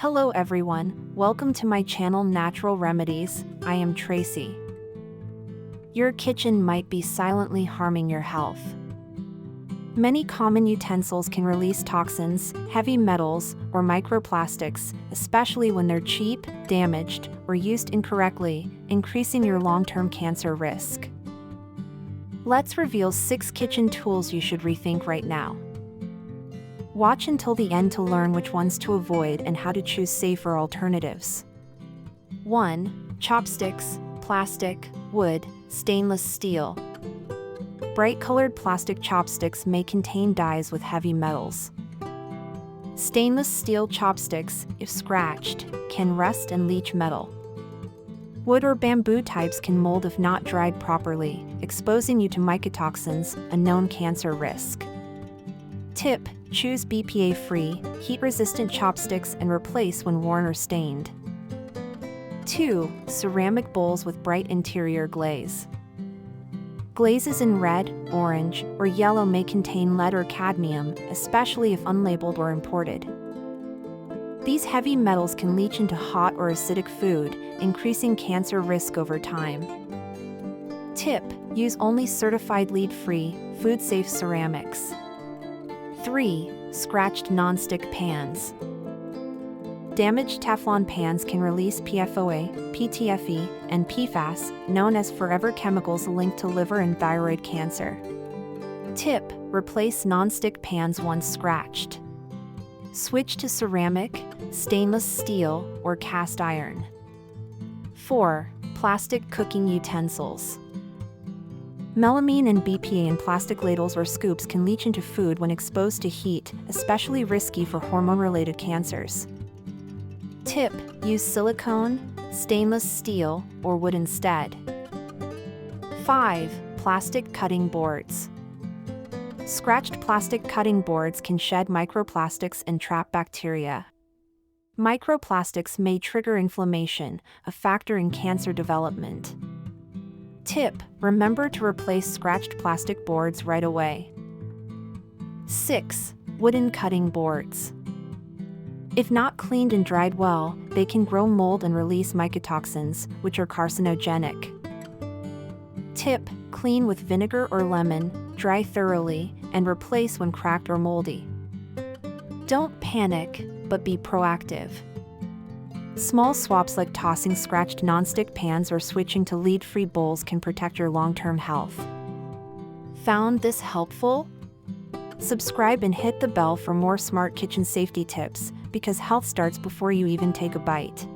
Hello everyone, welcome to my channel Natural Remedies. I am Tracy. Your kitchen might be silently harming your health. Many common utensils can release toxins, heavy metals, or microplastics, especially when they're cheap, damaged, or used incorrectly, increasing your long-term cancer risk. Let's reveal 6 kitchen tools you should rethink right now. Watch until the end to learn which ones to avoid and how to choose safer alternatives. 1. Chopsticks, plastic, wood, stainless steel. Bright-colored plastic chopsticks may contain dyes with heavy metals. Stainless steel chopsticks, if scratched, can rust and leach metal. Wood or bamboo types can mold if not dried properly, exposing you to mycotoxins, a known cancer risk. Tip: choose BPA-free, heat-resistant chopsticks and replace when worn or stained. 2. Ceramic bowls with bright interior glaze. Glazes in red, orange, or yellow may contain lead or cadmium, especially if unlabeled or imported. These heavy metals can leach into hot or acidic food, increasing cancer risk over time. Tip: use only certified lead-free, food-safe ceramics. 3. Scratched nonstick pans. Damaged Teflon pans can release PFOA, PTFE, and PFAS, known as forever chemicals linked to liver and thyroid cancer. Tip: replace nonstick pans once scratched. Switch to ceramic, stainless steel, or cast iron. 4. Plastic cooking utensils. Melamine and BPA in plastic ladles or scoops can leach into food when exposed to heat, especially risky for hormone-related cancers. Tip: use silicone, stainless steel, or wood instead. 5. Plastic cutting boards. Scratched plastic cutting boards can shed microplastics and trap bacteria. Microplastics may trigger inflammation, a factor in cancer development. Tip: remember to replace scratched plastic boards right away. 6. Wooden cutting boards. If not cleaned and dried well, they can grow mold and release mycotoxins, which are carcinogenic. Tip: clean with vinegar or lemon, dry thoroughly, and replace when cracked or moldy. Don't panic, but be proactive. Small swaps like tossing scratched nonstick pans or switching to lead-free bowls can protect your long-term health. Found this helpful? Subscribe and hit the bell for more smart kitchen safety tips, because health starts before you even take a bite.